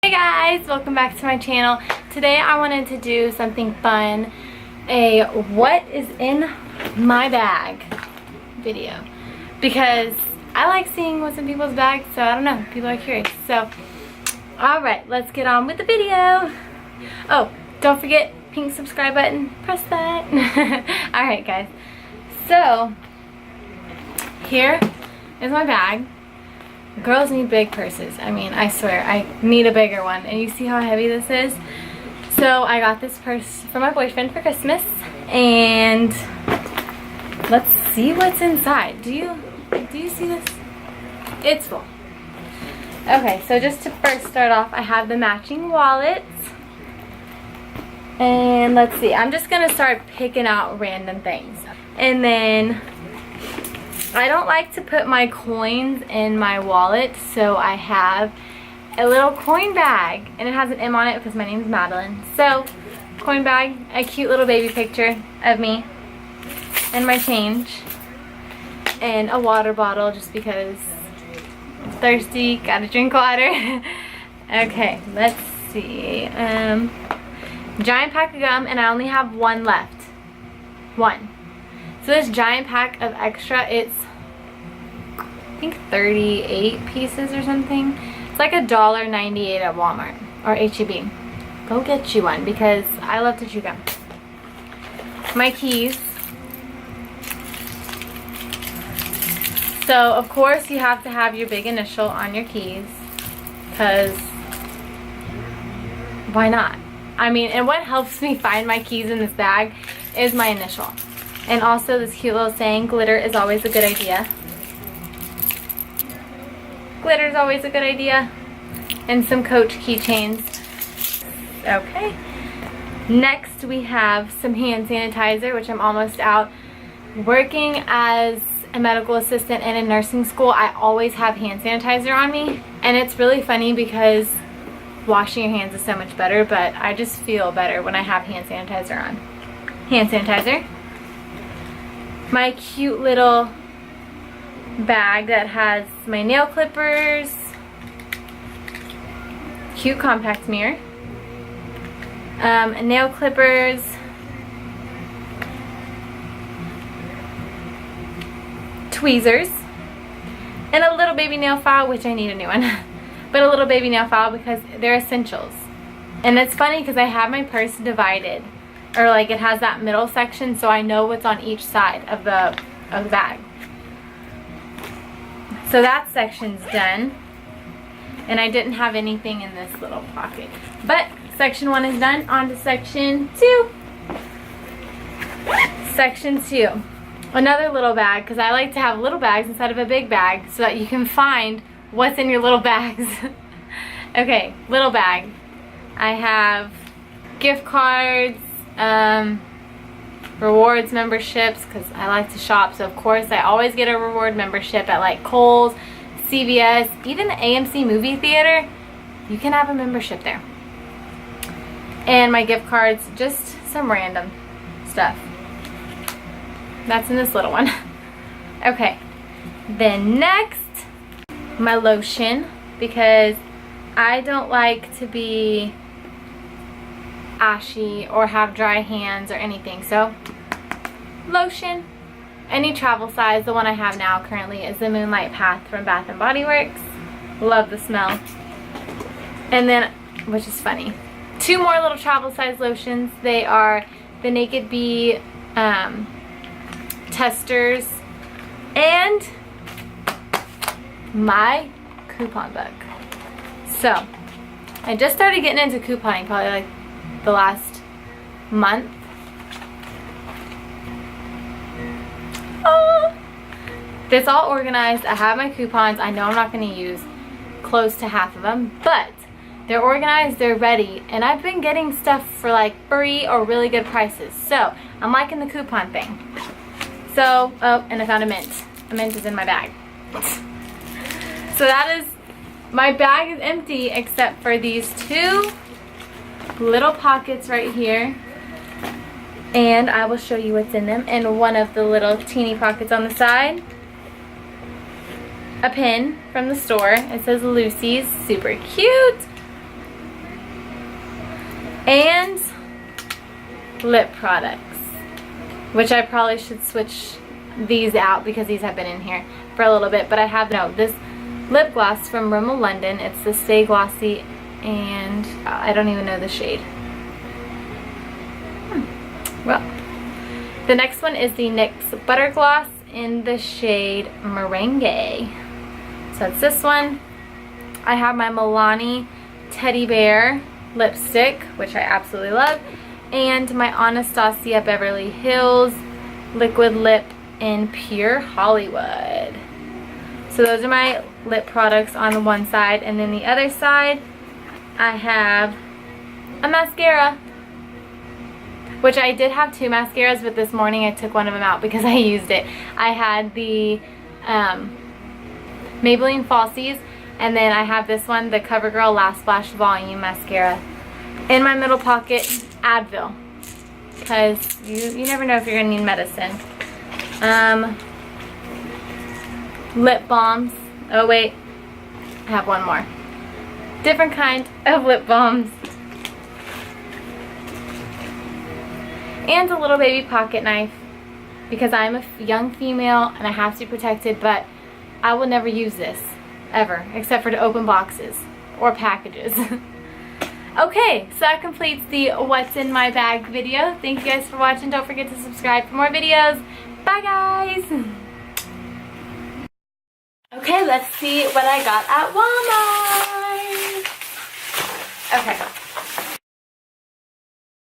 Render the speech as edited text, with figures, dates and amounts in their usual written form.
Hey guys, welcome back to my channel. Today I wanted to do something fun, a what is in my bag video, because I like seeing what's in people's bags, so I don't know, people are curious. So alright, let's get on with the video. Oh, don't forget, pink subscribe button, press that. Alright guys, so here is my bag. Girls need big purses. I mean, I swear, I need a bigger one. And you see how heavy this is? So I got this purse for my boyfriend for Christmas. And let's see what's inside. Do you see this? It's full. Okay, so just to first start off, I have the matching wallets. And let's see, I'm just gonna start picking out random things. And then I don't like to put my coins in my wallet, so I have a little coin bag, and it has an M on it because my name is Madeline. So, coin bag, a cute little baby picture of me, and my change, and a water bottle just because I'm thirsty, gotta drink water. Okay, let's see. Giant pack of gum, and I only have one left. One. So this giant pack of extra, it's I think 38 pieces or something. It's like $1.98 at Walmart or H-E-B. Go get you one because I love to chew gum. My keys. So of course you have to have your big initial on your keys, because why not? I mean, and what helps me find my keys in this bag is my initial. And also this cute little saying, glitter is always a good idea. Glitter is always a good idea. And some Coach keychains. Okay. Next we have some hand sanitizer, which I'm almost out. Working as a medical assistant and in nursing school, I always have hand sanitizer on me. And it's really funny because washing your hands is so much better, but I just feel better when I have hand sanitizer on. Hand sanitizer. My cute little bag that has my nail clippers, cute compact mirror, nail clippers, tweezers, and a little baby nail file, which I need a new one, but a little baby nail file because they're essentials. And it's funny because I have my purse divided, or like it has that middle section, so I know what's on each side of the bag. So that section's done. And I didn't have anything in this little pocket. But section 1 is done. On to section 2. Section 2. Another little bag, because I like to have little bags instead of a big bag so that you can find what's in your little bags. Okay, little bag. I have gift cards, rewards memberships, because I like to shop, so of course I always get a reward membership at like Kohl's, CVS, even the AMC movie theater. You can have a membership there. And my gift cards, just some random stuff. That's in this little one. Okay, then next, my lotion, because I don't like to be ashy or have dry hands or anything. So lotion, any travel size. The one I have now currently is the Moonlight Path from Bath and Body Works. Love the smell. And then, which is funny, 2 more little travel size lotions. They are the Naked Bee testers and my coupon book. So I just started getting into couponing probably like the last month. Oh, it's all organized. I have my coupons. I know I'm not going to use close to half of them, but they're organized, they're ready, and I've been getting stuff for like free or really good prices. So I'm liking the coupon thing. So, oh, and I found a mint. A mint is in my bag. So that is, my bag is empty except for these 2 little pockets right here, and I will show you what's in them. And one of the little teeny pockets on the side, a pin from the store. It says Lucy's, super cute. And lip products, which I probably should switch these out because these have been in here for a little bit. But I have this lip gloss from Rimmel London. It's the Stay Glossy, and I don't even know the shade. Well, the next one is the NYX Butter Gloss in the shade Merengue. So it's this one. I have my Milani Teddy Bear lipstick, which I absolutely love, and my Anastasia Beverly Hills liquid lip in Pure Hollywood. So those are my lip products on the one side, and then the other side I have a mascara, which I did have 2 mascaras, but this morning I took one of them out because I used it. I had the Maybelline Falsies, and then I have this one, the Covergirl Last Splash Volume Mascara. In my middle pocket, Advil, because you never know if you're going to need medicine. Lip balms. Oh wait, I have one more. Different kind of lip balms. And a little baby pocket knife, because I'm a young female and I have to be protected, but I will never use this, ever, except for to open boxes or packages. Okay, so that completes the what's in my bag video. Thank you guys for watching. Don't forget to subscribe for more videos. Bye guys! Okay, let's see what I got at Walmart. Okay.